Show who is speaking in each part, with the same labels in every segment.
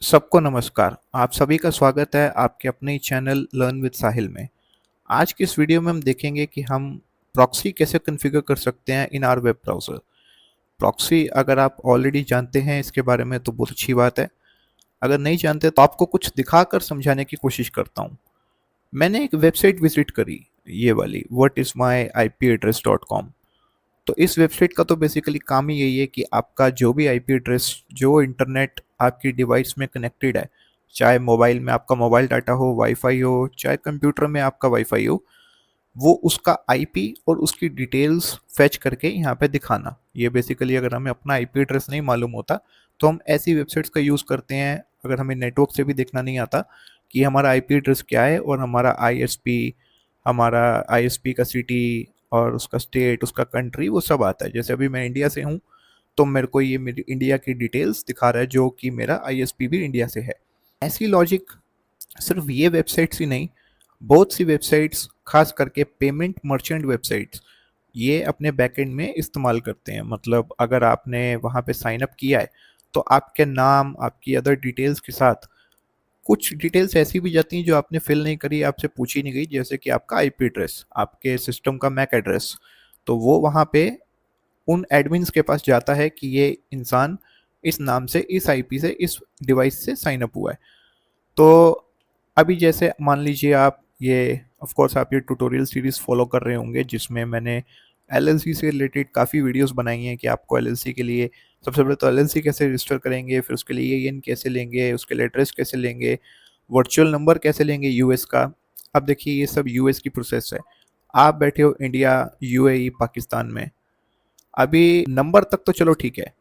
Speaker 1: सबको नमस्कार। आप सभी का स्वागत है आपके अपने ही चैनल लर्न विद साहिल में। आज की इस वीडियो में हम देखेंगे कि हम प्रॉक्सी कैसे कॉन्फ़िगर कर सकते हैं in our web browser. Proxy अगर आप ऑलरेडी जानते हैं इसके बारे में तो बहुत अच्छी बात है। अगर नहीं जानते तो आपको कुछ दिखाकर समझाने की कोशिश करता हूँ। मैंने एक वेबसाइट विज़िट करी, ये वाली whatismyipaddress.com। तो इस वेबसाइट का तो बेसिकली काम ही यही है कि आपका जो भी आईपी एड्रेस जो इंटरनेट आपकी डिवाइस में कनेक्टेड है, चाहे मोबाइल में आपका मोबाइल डाटा हो, वाईफाई हो, चाहे कंप्यूटर में आपका वाईफाई हो, वो उसका आईपी और उसकी डिटेल्स फेच करके यहाँ पे दिखाना। ये बेसिकली अगर हमें अपना आईपी एड्रेस नहीं मालूम होता तो हम ऐसी वेबसाइट्स का यूज़ करते हैं। अगर हमें नेटवर्क से भी देखना नहीं आता कि हमारा आईपी एड्रेस क्या है और हमारा आईएसपी का सिटी और उसका स्टेट, उसका कंट्री, वो सब आता है। जैसे अभी मैं इंडिया से हूँ तो मेरे को ये मेरी इंडिया की डिटेल्स दिखा रहा है जो कि मेरा आईएसपी भी इंडिया से है। ऐसी लॉजिक सिर्फ ये वेबसाइट्स ही नहीं, बहुत सी वेबसाइट्स खास करके पेमेंट मर्चेंट वेबसाइट्स ये अपने बैकएंड में इस्तेमाल करते हैं। मतलब अगर आपने वहाँ पे साइन अप किया है तो आपके नाम, आपकी अदर डिटेल्स के साथ कुछ डिटेल्स ऐसी भी जाती हैं जो आपने फिल नहीं करी, आपसे पूछी नहीं गई, जैसे कि आपका आईपी एड्रेस, आपके सिस्टम का मैक एड्रेस। तो वो वहाँ पे उन एडमिन्स के पास जाता है कि ये इंसान इस नाम से, इस आईपी से, इस डिवाइस से साइन अप हुआ है। तो अभी जैसे मान लीजिए आप ये ऑफ कोर्स आप ये ट्यूटोरियल सीरीज़ फॉलो कर रहे होंगे जिसमें मैंने एलएलसी से रिलेटेड काफ़ी वीडियोस बनाई हैं कि आपको एलएलसी के लिए सबसे पहले तो एलएलसी कैसे रजिस्टर करेंगे, फिर उसके लिए ईएन कैसे लेंगे, उसके लिए एड्रेस कैसे लेंगे, वर्चुअल नंबर कैसे लेंगे यूएस का। अब देखिए ये सब यूएस की प्रोसेस है। आप बैठे हो इंडिया, यूएई, पाकिस्तान में। अभी नंबर तक तो चलो ठीक है,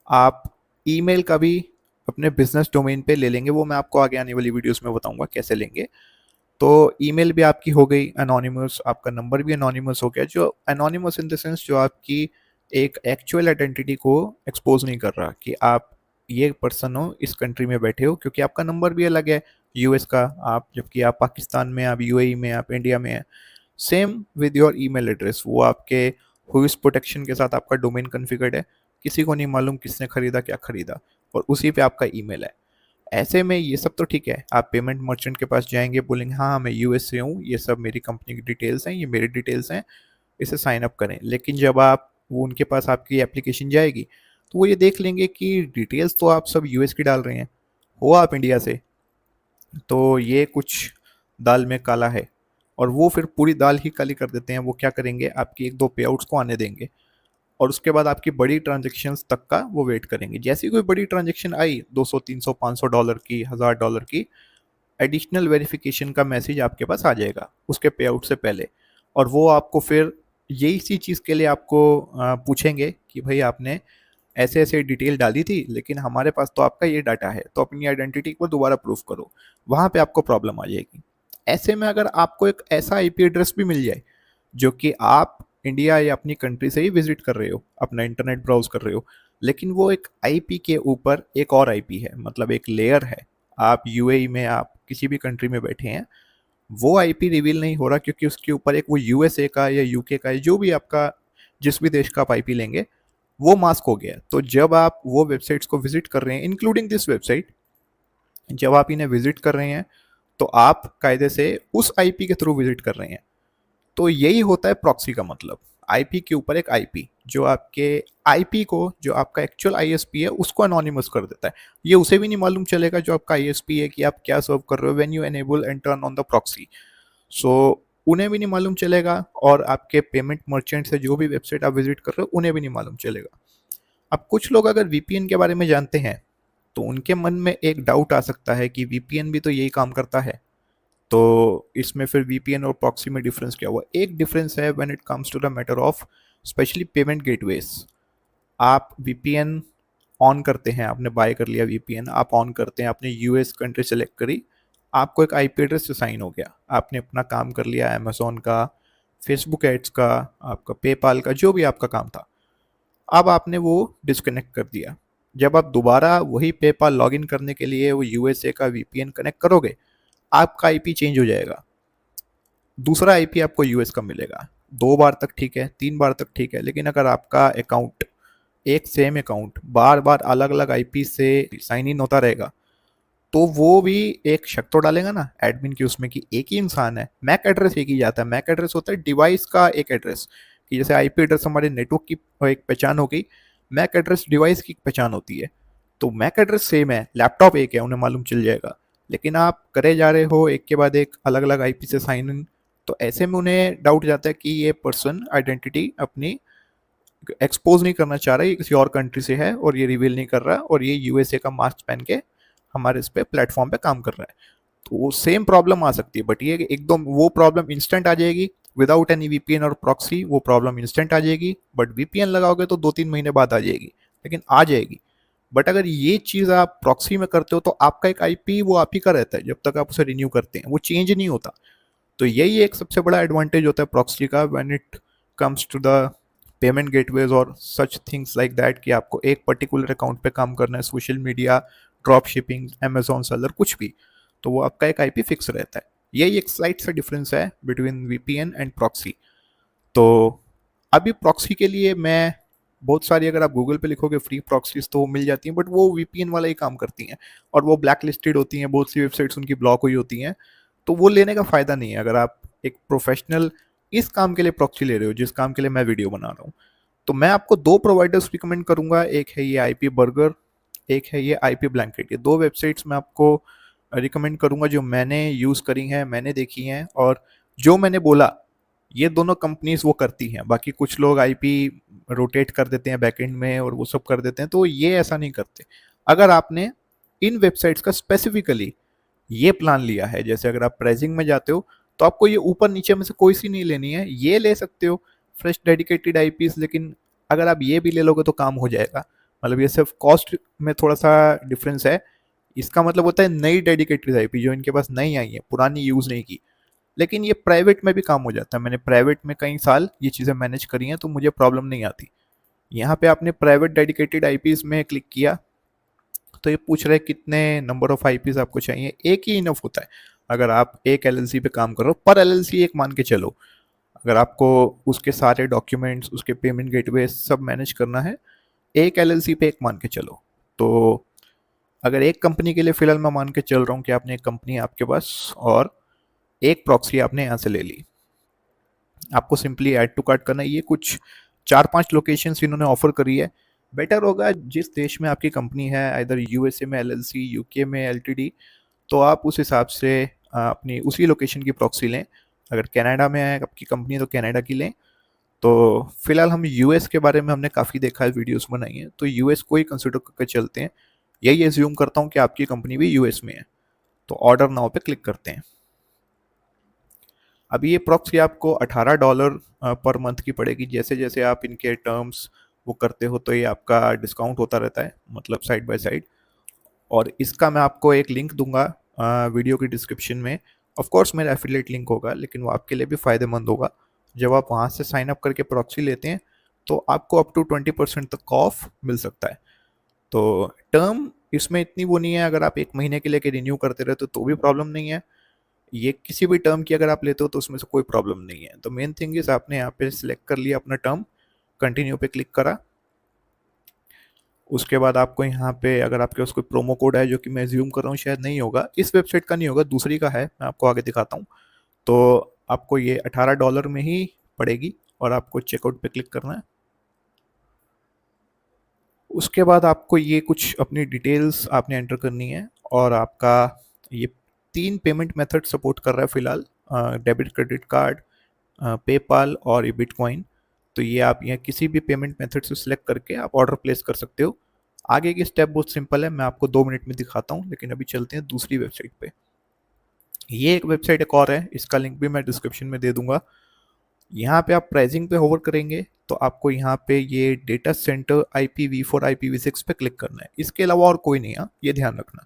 Speaker 1: आप ईमेल का भी अपने बिजनेस डोमेन पे ले लेंगे, वो मैं आपको आगे आने वाली वीडियोस में बताऊंगा कैसे लेंगे। तो ईमेल भी आपकी हो गई एनोनिमस, आपका नंबर भी एनोनिमस हो गया, जो एनोनिमस इन द सेंस जो आपकी एक एक्चुअल आइडेंटिटी को एक्सपोज नहीं कर रहा कि आप ये पर्सन हो, इस कंट्री में बैठे हो, क्योंकि आपका नंबर भी अलग है यूएस का, आप जबकि आप पाकिस्तान में, आप यूएई में, आप इंडिया में है। Same with your email address, वो आपके हुइस प्रोटेक्शन के साथ आपका डोमेन कॉन्फ़िगर्ड है, किसी को नहीं मालूम किसने खरीदा, क्या खरीदा, और उसी पे आपका ईमेल है। ऐसे में ये सब तो ठीक है, आप पेमेंट मर्चेंट के पास जाएंगे, बोलेंगे हाँ मैं यूएस से हूँ, ये सब मेरी कंपनी की डिटेल्स हैं, ये मेरी डिटेल्स हैं, इसे साइन अप करें। लेकिन जब आप वो उनके पास आपकी एप्लीकेशन जाएगी तो वो ये देख लेंगे कि डिटेल्स तो आप सब यूएस की डाल रहे हैं, हो आप इंडिया से, तो ये कुछ दाल में काला है। और वो फिर पूरी दाल ही काली कर देते हैं। वो क्या करेंगे, आपकी एक दो पे आउट्स को आने देंगे और उसके बाद आपकी बड़ी ट्रांजेक्शन्स तक का वो वेट करेंगे। जैसी कोई बड़ी ट्रांजेक्शन आई 200, 300, 500 डॉलर की, 1000 डॉलर की, एडिशनल वेरिफिकेशन का मैसेज आपके पास आ जाएगा उसके पे आउट से पहले। और वो आपको फिर यही सी चीज़ के लिए आपको पूछेंगे कि भाई आपने ऐसे ऐसे डिटेल डाली थी लेकिन हमारे पास तो आपका ये डाटा है, तो अपनी आइडेंटिटी को दोबारा प्रूफ करो। वहाँ पे आपको प्रॉब्लम आ जाएगी। ऐसे में अगर आपको एक ऐसा आईपी एड्रेस भी मिल जाए जो कि आप इंडिया या अपनी कंट्री से ही विजिट कर रहे हो, अपना इंटरनेट ब्राउज कर रहे हो, लेकिन वो एक आईपी के ऊपर एक और आईपी है, मतलब एक लेयर है, आप यूएई में, आप किसी भी कंट्री में बैठे हैं, वो आईपी रिवील नहीं हो रहा क्योंकि उसके ऊपर एक वो यूएसए का या यूके का, जो भी आपका, जिस भी देश का आप आईपी लेंगे, वो मास्क हो गया। तो जब आप वो वेबसाइट्स को विजिट कर रहे हैं, इंक्लूडिंग दिस वेबसाइट, जब आप इन्हें विजिट कर रहे हैं तो आप कायदे से उस आईपी के थ्रू विजिट कर रहे हैं। तो यही होता है प्रॉक्सी का मतलब, आईपी के ऊपर एक आईपी जो आपके आईपी को, जो आपका एक्चुअल आईएसपी है, उसको अनोनिमस कर देता है। ये उसे भी नहीं मालूम चलेगा जो आपका आईएसपी है कि आप क्या सर्व कर रहे हो when you enable and turn on the proxy. So उन्हें भी नहीं मालूम चलेगा, और आपके पेमेंट मर्चेंट से जो भी वेबसाइट आप विजिट कर रहे हो उन्हें भी नहीं मालूम चलेगा। अब कुछ लोग अगर वीपीएन के बारे में जानते हैं तो उनके मन में एक डाउट आ सकता है कि वीपीएन भी तो यही काम करता है, तो इसमें फिर वीपीएन और प्रॉक्सी में डिफरेंस क्या हुआ। एक डिफरेंस है when it comes to the matter of specially payment gateways. आप वीपीएन ऑन करते हैं, आपने बाय कर लिया वीपीएन, आप ऑन करते हैं, आपने यूएस कंट्री सेलेक्ट करी, आपको एक आईपी एड्रेस से साइन हो गया, आपने अपना काम कर लिया, अमेजोन का, फेसबुक एड्स का, आपका पेपाल का, जो भी आपका काम था, अब आपने वो डिस्कनेक्ट कर दिया। जब आप दोबारा वही पेपाल लॉगिन करने के लिए वो यूएसए का वीपीएन कनेक्ट करोगे, आपका आईपी चेंज हो जाएगा, दूसरा आईपी आपको यूएस का मिलेगा। 2 बार तक ठीक है, 3 बार तक ठीक है, लेकिन अगर आपका अकाउंट, एक सेम अकाउंट बार बार अलग अलग आईपी से साइन इन होता रहेगा, तो वो भी एक शक तो डालेगा ना एडमिन की उसमें कि एक ही इंसान है। मैक एड्रेस एक ही जाता है, मैक एड्रेस होता है डिवाइस का एक एड्रेस, कि जैसे आईपी एड्रेस हमारे नेटवर्क की एक पहचान हो गई, मैक एड्रेस डिवाइस की पहचान होती है। तो मैक एड्रेस सेम है, लैपटॉप एक है, उन्हें मालूम चल जाएगा। लेकिन आप करे जा रहे हो एक के बाद एक अलग अलग आईपी से साइन इन, तो ऐसे में उन्हें डाउट जाता है कि ये पर्सन आइडेंटिटी अपनी एक्सपोज नहीं करना चाह रहा है, ये किसी और कंट्री से है और ये रिवील नहीं कर रहा, और ये यूएसए का मास्क पहन के हमारे इस पे प्लेटफॉर्म पे काम कर रहा है। तो वो सेम प्रॉब्लम आ सकती है, बट ये एकदम वो प्रॉब्लम इंस्टेंट आ जाएगी विदाउट एनी वीपीएन और प्रॉक्सी। वो प्रॉब्लम इंस्टेंट आ जाएगी, बट वीपीएन लगाओगे तो 2-3 महीने बाद आ जाएगी, लेकिन आ जाएगी। बट अगर ये चीज़ आप प्रॉक्सी में करते हो तो आपका एक आईपी वो आप ही का रहता है जब तक आप उसे रिन्यू करते हैं, वो चेंज नहीं होता। तो यही एक सबसे बड़ा एडवांटेज होता है प्रॉक्सी का when it comes to the payment gateways और सच थिंग्स लाइक दैट, कि आपको एक पर्टिकुलर अकाउंट पे काम करना है, social media, drop shipping, Amazon seller, कुछ भी, तो वो आपका एक आईपी फिक्स रहता है। यही एक स्लाइट सा डिफरेंस है बिटवीन वीपीएन एंड प्रॉक्सी। तो अभी प्रॉक्सी के लिए मैं बहुत सारी, अगर आप गूगल पे लिखोगे फ्री प्रॉक्सीज तो वो मिल जाती हैं, बट वो वीपीएन वाला ही काम करती हैं और वो ब्लैक लिस्टेड होती हैं, बहुत सी वेबसाइट्स उनकी ब्लॉक हुई होती हैं। तो वो लेने का फ़ायदा नहीं है अगर आप एक प्रोफेशनल इस काम के लिए प्रॉक्सी ले रहे हो जिस काम के लिए मैं वीडियो बना रहा हूँ। तो मैं आपको दो प्रोवाइडर्स रिकमेंड करूंगा, एक है ये आईपी बर्गर, एक है ये आईपी ब्लैंकेट। ये दो वेबसाइट्स मैं आपको रिकमेंड करूंगा जो मैंने यूज़ करी हैं, मैंने देखी हैं, और जो मैंने बोला ये दोनों कंपनीज वो करती हैं। बाकी कुछ लोग आईपी रोटेट कर देते हैं बैकएंड में और वो सब कर देते हैं, तो ये ऐसा नहीं करते। अगर आपने इन वेबसाइट्स का स्पेसिफिकली ये प्लान लिया है, जैसे अगर आप प्राइसिंग में जाते हो तो आपको ये ऊपर नीचे में से कोई सी नहीं लेनी है, ये ले सकते हो फ्रेश डेडिकेटेड आईपीस, लेकिन अगर आप ये भी ले लोगे तो काम हो जाएगा। मतलब ये सिर्फ कॉस्ट में थोड़ा सा डिफरेंस है। इसका मतलब होता है नई डेडिकेटेड आईपी जो इनके पास नई आई है, पुरानी यूज़ नहीं की। लेकिन ये प्राइवेट में भी काम हो जाता है, मैंने प्राइवेट में कई साल ये चीज़ें मैनेज करी हैं तो मुझे प्रॉब्लम नहीं आती। यहाँ पे आपने प्राइवेट डेडिकेटेड आईपीस में क्लिक किया तो ये पूछ रहे हैं कितने नंबर ऑफ आईपीस आपको चाहिए। एक ही इनफ होता है अगर आप एक एलएलसी पे काम करो, पर एलएलसी एक मान के चलो। अगर आपको उसके सारे डॉक्यूमेंट्स, उसके पेमेंट गेटवे सब मैनेज करना है, एक एलएलसी पे एक मान के चलो। तो अगर एक कंपनी के लिए फिलहाल मैं मान के चल रहा हूँ कि आपने एक कंपनी है आपके पास और एक प्रॉक्सी आपने यहाँ से ले ली, आपको सिंपली ऐड टू कार्ट करना है। ये कुछ 4-5 लोकेशंस इन्होंने ऑफर करी है। बेटर होगा जिस देश में आपकी कंपनी है, इधर यूएसए में एलएलसी, यूके में एलटीडी, तो आप उस हिसाब से अपनी उसी लोकेशन की प्रॉक्सी लें। अगर कनाडा में है आपकी कंपनी तो कनाडा की लें। तो फिलहाल हम यूएस के बारे में हमने काफ़ी देखा है, वीडियोस बनाई हैं, तो यूएस को ही कंसिडर करके चलते हैं। यही एज्यूम करता हूँ कि आपकी कंपनी भी यूएस में है, तो ऑर्डर नाउ पे क्लिक करते हैं। अभी ये प्रॉक्सी आपको $18 पर मंथ की पड़ेगी। जैसे जैसे आप इनके टर्म्स वो करते हो तो ये आपका डिस्काउंट होता रहता है, मतलब साइड बाय साइड। और इसका मैं आपको एक लिंक दूंगा वीडियो की डिस्क्रिप्शन में। ऑफ कोर्स मेरा एफिलिएट लिंक होगा, लेकिन वो आपके लिए भी फ़ायदेमंद होगा। जब आप वहाँ से साइन अप करके प्रॉक्सी लेते हैं तो आपको अप टू 20% तक ऑफ मिल सकता है। तो टर्म इसमें इतनी वो नहीं है, अगर आप एक महीने के लिए रिन्यू करते रहते तो भी प्रॉब्लम नहीं है। ये किसी भी टर्म की अगर आप लेते हो तो उसमें से कोई प्रॉब्लम नहीं है। तो मेन थिंग इज आपने यहाँ पे सिलेक्ट कर लिया अपना टर्म, कंटिन्यू पे क्लिक करा। उसके बाद आपको यहाँ पे अगर आपके पास कोई प्रोमो कोड है, जो कि मैं ज्यूम कर रहा हूँ शायद नहीं होगा, इस वेबसाइट का नहीं होगा, दूसरी का है, मैं आपको आगे दिखाता हूँ। तो आपको ये $18 में ही पड़ेगी और आपको चेकआउट पे क्लिक करना है। उसके बाद आपको ये कुछ अपनी डिटेल्स आपने एंटर करनी है, और आपका ये 3 पेमेंट मेथड सपोर्ट कर रहा है फिलहाल, डेबिट, क्रेडिट कार्ड, पेपाल और ये बिटकॉइन। तो ये आप यहाँ किसी भी पेमेंट मेथड से सिलेक्ट करके आप ऑर्डर प्लेस कर सकते हो। आगे की स्टेप बहुत सिंपल है, मैं आपको 2 मिनट में दिखाता हूँ, लेकिन अभी चलते हैं दूसरी वेबसाइट पे। ये एक वेबसाइट एक और है, इसका लिंक भी मैं डिस्क्रिप्शन में दे दूंगा। यहाँ पे आप प्राइसिंग पे होवर करेंगे तो आपको यहाँ पे ये डेटा सेंटर IPv4 IPv6 पे क्लिक करना है। इसके अलावा और कोई नहीं है, ये ध्यान रखना।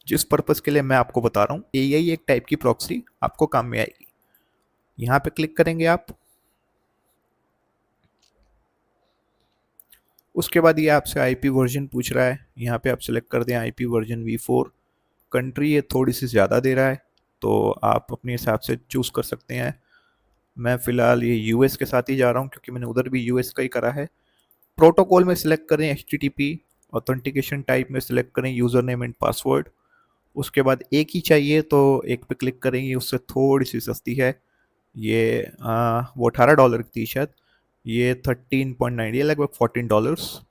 Speaker 1: जिस पर्पज़ के लिए मैं आपको बता रहा हूँ, यही एक टाइप की प्रॉक्सी आपको काम में आएगी। यहाँ पे क्लिक करेंगे आप। उसके बाद ये आपसे आईपी वर्जन पूछ रहा है, यहाँ पे आप सेलेक्ट कर दें आईपी वर्जन V4। कंट्री ये थोड़ी सी ज़्यादा दे रहा है, तो आप अपने हिसाब से चूज़ कर सकते हैं। मैं फ़िलहाल ये यूएस के साथ ही जा रहा हूँ क्योंकि मैंने उधर भी यूएस का ही करा है। प्रोटोकॉल में सिलेक्ट करें HTTP। ऑथेंटिकेशन टाइप में सिलेक्ट करें यूज़र नेम एंड पासवर्ड। उसके बाद एक ही चाहिए तो एक पे क्लिक करेंगे, उससे थोड़ी सी सस्ती है। ये वो $18 की थी शायद, ये 13.90, लगभग $14।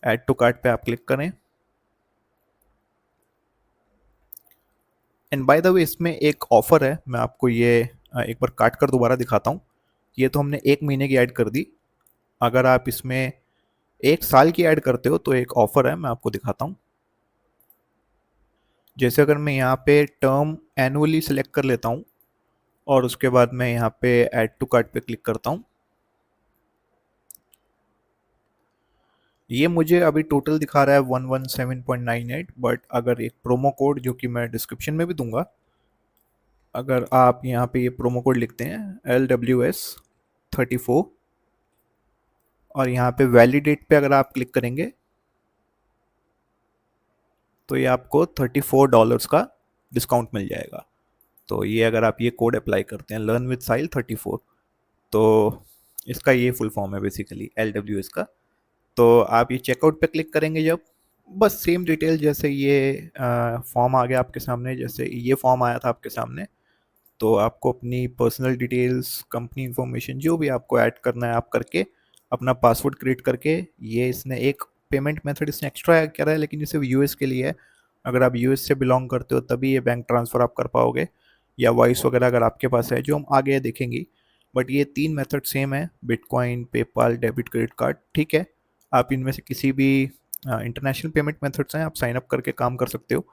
Speaker 1: ऐड टू कार्ट पे आप क्लिक करें। एंड बाय द वे इसमें एक ऑफर है, मैं आपको ये एक बार काट कर दोबारा दिखाता हूँ। ये तो हमने 1 महीने की ऐड कर दी। अगर आप इसमें 1 साल की ऐड करते हो तो एक ऑफर है, मैं आपको दिखाता हूँ। जैसे अगर मैं यहाँ पे टर्म एनुअली सेलेक्ट कर लेता हूँ और उसके बाद मैं यहाँ पे ऐड टू कार्ट पे क्लिक करता हूँ, ये मुझे अभी टोटल दिखा रहा है 117.98। बट अगर एक प्रोमो कोड जो कि मैं डिस्क्रिप्शन में भी दूंगा, अगर आप यहाँ पे ये प्रोमो कोड लिखते हैं LWS34 और यहाँ पे वैलिडेट पे अगर आप क्लिक करेंगे तो ये आपको $34 का डिस्काउंट मिल जाएगा। तो ये अगर आप ये कोड अप्लाई करते हैं लर्न विद साहिल 34, तो इसका ये फुल फॉर्म है बेसिकली LWS का। तो आप ये चेकआउट पे क्लिक करेंगे जब, बस सेम डिटेल जैसे ये फॉर्म आ गया आपके सामने, जैसे ये फॉर्म आया था आपके सामने। तो आपको अपनी पर्सनल डिटेल्स, कंपनी इंफॉर्मेशन जो भी आपको ऐड करना है आप करके अपना पासवर्ड क्रिएट करके, ये इसने एक पेमेंट मेथड इसने एक्स्ट्रा ऐड करा है, लेकिन ये सिर्फ यूएस के लिए है। अगर आप यूएस से बिलोंग करते हो तभी ये बैंक ट्रांसफ़र आप कर पाओगे, या वॉइस वगैरह अगर आपके पास है, जो हम आगे देखेंगे। बट ये 3 मेथड सेम है, bitcoin, PayPal, debit, credit card, ठीक है। आप इनमें से किसी भी इंटरनेशनल पेमेंट मेथड्स हैं, आप साइन अप करके काम कर सकते हो।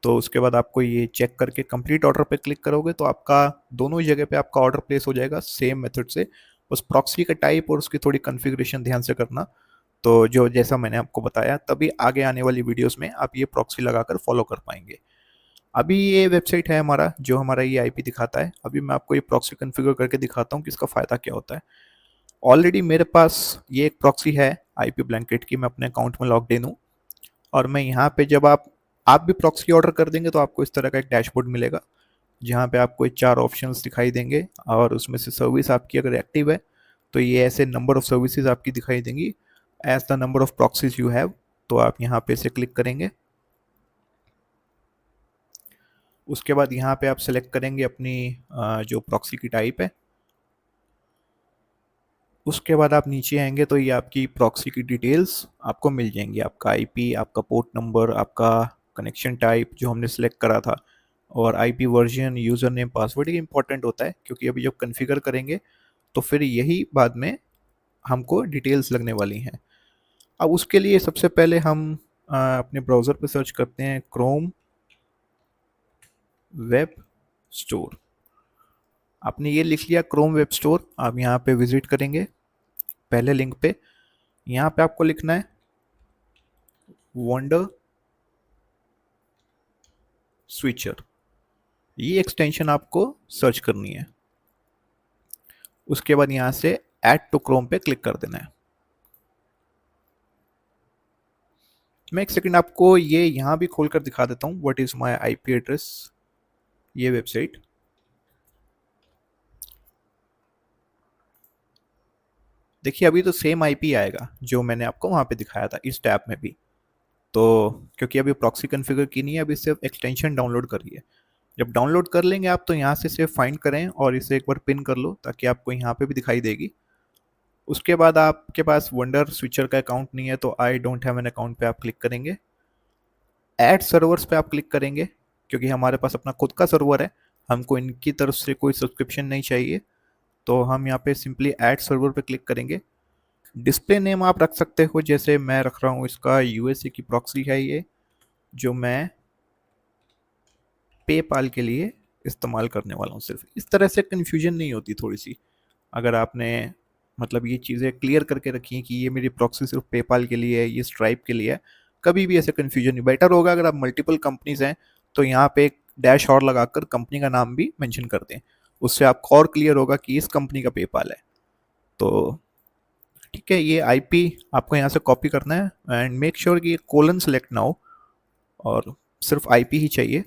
Speaker 1: तो उसके बाद आपको ये चेक करके कंप्लीट ऑर्डर पे क्लिक करोगे तो आपका दोनों ही जगह पे आपका ऑर्डर प्लेस हो जाएगा सेम मेथड से। उस प्रॉक्सी का टाइप और उसकी थोड़ी कॉन्फ़िगरेशन ध्यान से करना। तो जो जैसा मैंने आपको बताया, तभी आगे आने वाली वीडियोस में आप ये प्रॉक्सी लगाकर फॉलो कर पाएंगे। अभी ये वेबसाइट है हमारा, जो हमारा ये आईपी दिखाता है। अभी मैं आपको ये प्रॉक्सी कॉन्फ़िगर करके दिखाता हूँ कि इसका फ़ायदा क्या होता है। ऑलरेडी मेरे पास ये एक प्रॉक्सी है आईपी ब्लैंकेट की, मैं अपने अकाउंट में लॉग्ड इन हूँ। और मैं यहाँ पे जब आप भी प्रॉक्सी ऑर्डर कर देंगे तो आपको इस तरह का एक डैशबोर्ड मिलेगा, जहाँ पे आपको 4 ऑप्शंस दिखाई देंगे और उसमें से सर्विस आपकी अगर एक्टिव है तो ये ऐसे नंबर ऑफ सर्विसेज आपकी दिखाई देंगी as the number of proxies you have. तो आप यहाँ पे से क्लिक करेंगे। उसके बाद यहाँ पे आप सेलेक्ट करेंगे अपनी जो प्रॉक्सी की टाइप है। उसके बाद आप नीचे आएंगे तो ये आपकी प्रॉक्सी की डिटेल्स आपको मिल जाएंगी, आपका आईपी, आपका पोर्ट नंबर, आपका कनेक्शन टाइप जो हमने सेलेक्ट करा था, और IP version, user name, password. ये इंपॉर्टेंट होता है क्योंकि अभी जब कॉन्फ़िगर करेंगे तो फिर यही बाद में हमको डिटेल्स लगने वाली हैं। अब उसके लिए सबसे पहले हम अपने ब्राउज़र पे सर्च करते हैं क्रोम वेब स्टोर। आपने ये लिख लिया क्रोम वेब स्टोर, आप यहाँ पे विजिट करेंगे पहले लिंक पे। यहाँ पे आपको लिखना है वंडर स्विचर, ये एक्सटेंशन आपको सर्च करनी है। उसके बाद यहाँ से ऐड टू क्रोम पे क्लिक कर देना है। मैं एक सेकंड आपको ये यहाँ भी खोल कर दिखा देता हूँ, what is my IP address, ये वेबसाइट। देखिए अभी तो सेम आईपी आएगा जो मैंने आपको वहाँ पे दिखाया था इस टैब में भी। तो क्योंकि अभी प्रॉक्सी कॉन्फ़िगर की नहीं है, अभी सिर्फ एक्सटेंशन डाउनलोड करिए। जब डाउनलोड कर लेंगे आप तो यहाँ से सिर्फ फाइंड करें और इसे एक बार पिन कर लो ताकि आपको यहाँ पे भी दिखाई देगी। उसके बाद आपके पास वंडर स्विचर का अकाउंट नहीं है तो I don't have an account पे आप क्लिक करेंगे। ऐड सर्वर्स पे आप क्लिक करेंगे क्योंकि हमारे पास अपना खुद का सर्वर है, हमको इनकी तरफ से कोई सब्सक्रिप्शन नहीं चाहिए। तो हम यहाँ पे सिंपली ऐड सर्वर पे क्लिक करेंगे। डिस्प्ले नेम आप रख सकते हो, जैसे मैं रख रहा हूँ इसका यूएसए की प्रॉक्सी है ये, जो मैं पेपाल के लिए इस्तेमाल करने वाला हूँ। सिर्फ इस तरह से कन्फ्यूजन नहीं होती थोड़ी सी, अगर आपने मतलब ये चीज़ें क्लियर करके रखी हैं कि ये मेरी प्रॉक्सी सिर्फ पेपाल के लिए है, ये स्ट्राइप के लिए है, कभी भी ऐसे कन्फ्यूजन नहीं। बेटर होगा अगर आप मल्टीपल कंपनीज हैं तो यहाँ पे एक डैश और लगाकर कंपनी का नाम भी मेंशन कर दें, उससे आपको और क्लियर होगा कि इस कंपनी का पेपाल है। तो ठीक है, ये आईपी आपको यहाँ से कॉपी करना है एंड मेक श्योर कि ये कोलन सेलेक्ट ना हो और सिर्फ आईपी ही चाहिए।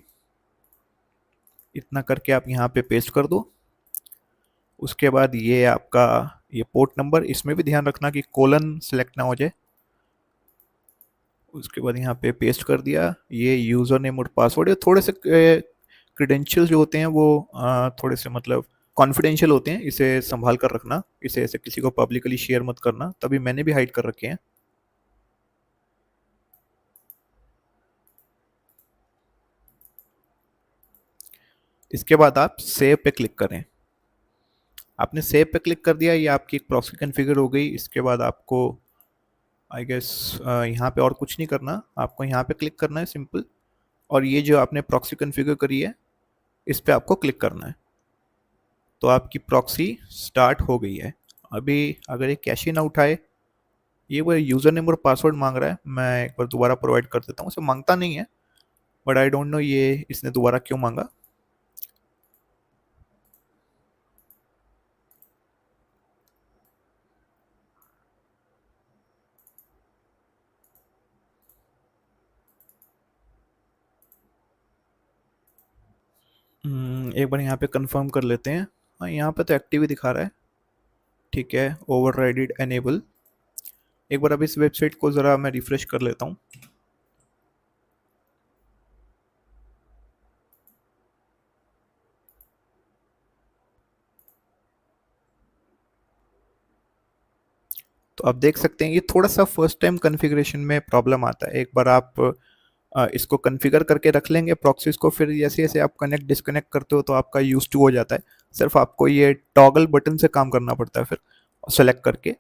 Speaker 1: इतना करके आप यहाँ पे पेस्ट कर दो। उसके बाद ये आपका ये पोर्ट नंबर, इसमें भी ध्यान रखना कि कोलन सेलेक्ट ना हो जाए। उसके बाद यहाँ पे पेस्ट कर दिया। ये यूज़र नेम और पासवर्ड, ये थोड़े से क्रेडेंशियल जो होते हैं वो थोड़े से मतलब कॉन्फिडेंशियल होते हैं, इसे संभाल कर रखना, इसे ऐसे किसी को पब्लिकली शेयर मत करना, तभी मैंने भी हाइड कर रखे हैं। इसके बाद आप सेव पे क्लिक करें। आपने सेव पे क्लिक कर दिया, ये आपकी एक प्रॉक्सी कॉन्फ़िगर हो गई। इसके बाद आपको आई गेस यहाँ पे और कुछ नहीं करना, आपको यहाँ पे क्लिक करना है सिंपल, और ये जो आपने प्रॉक्सी कॉन्फ़िगर करी है इस पे आपको क्लिक करना है। तो आपकी प्रॉक्सी स्टार्ट हो गई है। अभी अगर ये कैशे ना उठाए, ये वो यूज़र नेम और पासवर्ड मांग रहा है, मैं एक बार दोबारा प्रोवाइड कर देता हूँ। उसे मांगता नहीं है, बट आई डोंट नो ये इसने दोबारा क्यों मांगा। एक बार यहाँ पे कंफर्म कर लेते हैं। हाँ, यहाँ पे तो एक्टिव ही दिखा रहा है। ठीक है, ओवरराइडेड एनेबल। एक बार अब इस वेबसाइट को ज़रा मैं रिफ्रेश कर लेता हूँ। तो आप देख सकते हैं ये थोड़ा सा फर्स्ट टाइम कॉन्फ़िगरेशन में प्रॉब्लम आता है। एक बार आप इसको कॉन्फ़िगर करके रख लेंगे प्रॉक्सीज को, फिर जैसे जैसे आप कनेक्ट डिस्कनेक्ट करते हो तो आपका यूज टू हो जाता है। सिर्फ आपको ये टॉगल बटन से काम करना पड़ता है, फिर सेलेक्ट करके,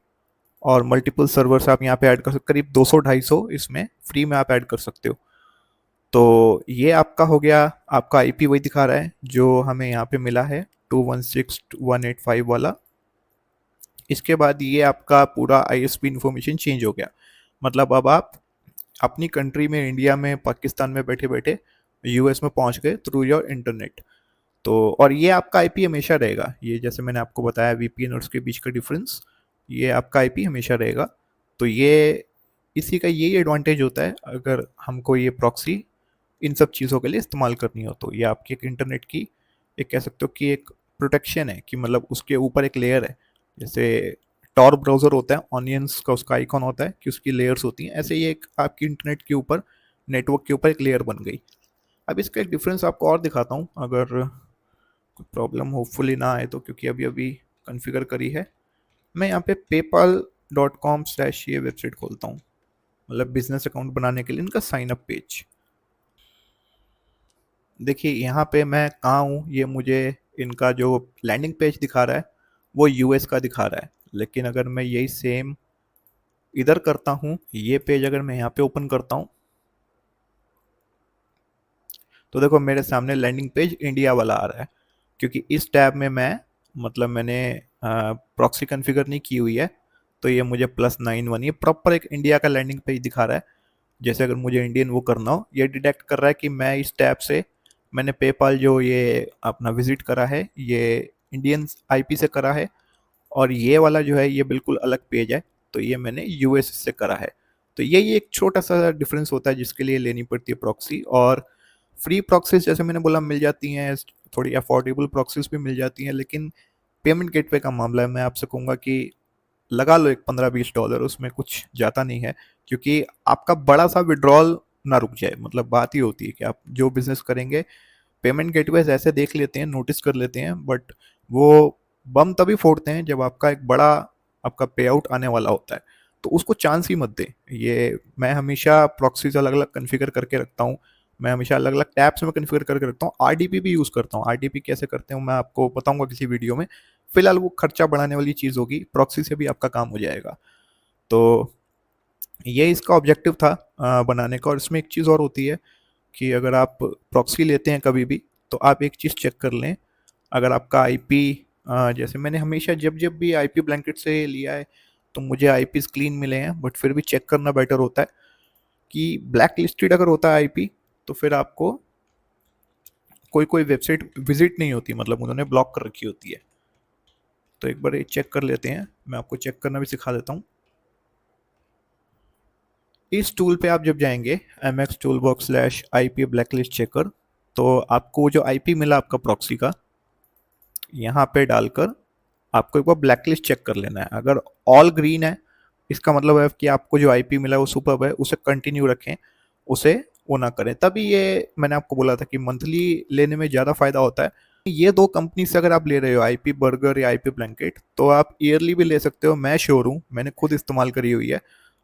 Speaker 1: और मल्टीपल सर्वर्स आप यहाँ पे ऐड कर सकते, करीब 200-250 इसमें फ्री में आप ऐड कर सकते हो। तो ये आपका हो गया। आपका आईपी वही दिखा रहा है जो हमें यहाँ पे मिला है, 216.185 वाला। इसके बाद ये आपका पूरा आईएसपी इन्फॉर्मेशन चेंज हो गया। मतलब अब आप अपनी कंट्री में, इंडिया में, पाकिस्तान में बैठे बैठे यूएस में पहुंच गए थ्रू योर इंटरनेट। तो और ये आपका आईपी हमेशा रहेगा, ये जैसे मैंने आपको बताया वीपीएन और उसके बीच का डिफरेंस, ये आपका आईपी हमेशा रहेगा। तो ये इसी का यही एडवांटेज होता है अगर हमको ये प्रॉक्सी इन सब चीज़ों के लिए इस्तेमाल करनी हो। तो ये आपकी एक इंटरनेट की, एक कह सकते हो कि एक प्रोटेक्शन है, कि मतलब उसके ऊपर एक लेयर है। जैसे टॉर ब्राउज़र होता है, ऑनियंस का उसका आइकॉन होता है कि उसकी लेयर्स होती हैं, ऐसे ही एक आपकी इंटरनेट के ऊपर, नेटवर्क के ऊपर एक लेयर बन गई। अब इसका एक डिफरेंस आपको और दिखाता हूँ, अगर कोई प्रॉब्लम होपफुली ना आए तो, क्योंकि अभी अभी कॉन्फ़िगर करी है। मैं यहाँ पे paypal.com/ ये वेबसाइट खोलता हूँ, मतलब बिजनेस अकाउंट बनाने के लिए इनका साइन अप पेज। देखिए यहाँ पे मैं कहाँ हूँ, ये मुझे इनका जो लैंडिंग पेज दिखा रहा है वो यूएस का दिखा रहा है। लेकिन अगर मैं यही सेम इधर करता हूँ, ये पेज अगर मैं यहाँ पे ओपन करता हूँ, तो देखो मेरे सामने लैंडिंग पेज इंडिया वाला आ रहा है, क्योंकि इस टैब में मैं, मतलब मैंने प्रॉक्सी कॉन्फ़िगर नहीं की हुई है। तो ये मुझे +91, ये प्रॉपर एक इंडिया का लैंडिंग पेज दिखा रहा है। जैसे अगर मुझे इंडियन वो करना हो, ये डिटेक्ट कर रहा है कि मैं इस टैब से, मैंने पेपाल जो ये अपना विजिट करा है ये इंडियन आईपी से करा है, और ये वाला जो है ये बिल्कुल अलग पेज है, तो ये मैंने यूएस से करा है। तो यही एक छोटा सा डिफरेंस होता है जिसके लिए लेनी पड़ती है प्रॉक्सी। और फ्री प्रॉक्सीज जैसे मैंने बोला मिल जाती हैं, थोड़ी अफोर्डेबल प्रॉक्सीज भी मिल जाती हैं, लेकिन पेमेंट गेटवे का मामला है, मैं आपसे कहूँगा कि लगा लो एक $15-20, उसमें कुछ जाता नहीं है। क्योंकि आपका बड़ा सा विड्रॉल ना रुक जाए, मतलब बात ही होती है कि आप जो बिजनेस करेंगे, पेमेंट गेटवेज ऐसे देख लेते हैं, नोटिस कर लेते हैं, बट वो बम तभी फोड़ते हैं जब आपका एक बड़ा आपका पे आउट आने वाला होता है। तो उसको चांस ही मत दे। ये मैं हमेशा प्रॉक्सीज अलग अलग कन्फिगर करके रखता हूँ, मैं हमेशा अलग अलग टैब्स में कन्फिगर करके रखता हूँ। आरडीपी भी यूज़ करता हूँ। आरडीपी कैसे करते हैं मैं आपको बताऊंगा किसी वीडियो में। फिलहाल वो खर्चा बढ़ाने वाली चीज़ होगी, प्रॉक्सी से भी आपका काम हो जाएगा। तो ये इसका ऑब्जेक्टिव था बनाने का। और इसमें एक चीज़ और होती है कि अगर आप प्रॉक्सी लेते हैं कभी भी, तो आप एक चीज़ चेक कर लें। अगर आपका आईपी, जैसे मैंने हमेशा जब जब भी आईपी ब्लैंकेट से लिया है तो मुझे आईपीज क्लीन मिले हैं, बट फिर भी चेक करना बेटर होता है कि ब्लैक लिस्टेड अगर होता है आईपी, तो फिर आपको कोई कोई वेबसाइट विजिट नहीं होती, मतलब उन्होंने ब्लॉक कर रखी होती है। तो एक बार ये चेक कर लेते हैं, मैं आपको चेक करना भी सिखा देता हूँ। इस टूल पे आप जब जाएंगे, mx toolbox/ip blacklist checker, तो आपको जो आईपी मिला आपका प्रॉक्सी का, यहाँ पे डालकर आपको एक बार ब्लैक लिस्ट चेक कर लेना है। अगर ऑल ग्रीन है इसका मतलब है कि आपको जो आईपी मिला है वो सुपर्ब है, उसे कंटिन्यू रखें, उसे वो ना करें। तभी ये मैंने आपको बोला था कि मंथली लेने में ज़्यादा फायदा होता है। ये दो कंपनी से अगर आप ले रहे हो, आईपी बर्गर या आईपी ब्लैंकेट, तो आप ईयरली भी ले सकते हो। मैं श्योर हूँ, मैंने खुद इस्तेमाल करी हुई है,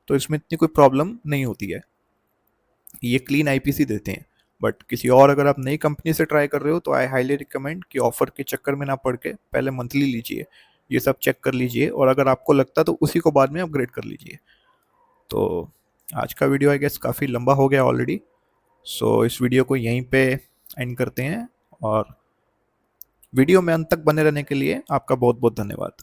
Speaker 1: तो इसमें इतनी कोई प्रॉब्लम नहीं होती है। ये क्लीन आईपीसी देते हैं। बट किसी और अगर आप नई कंपनी से ट्राई कर रहे हो तो आई हाईली रिकमेंड कि ऑफर के चक्कर में ना पड़ के पहले मंथली लीजिए, ये सब चेक कर लीजिए, और अगर आपको लगता तो उसी को बाद में अपग्रेड कर लीजिए। तो आज का वीडियो आई गेस काफ़ी लंबा हो गया ऑलरेडी, सो इस वीडियो को यहीं पे एंड करते हैं। और वीडियो में अंत तक बने रहने के लिए आपका बहुत बहुत धन्यवाद।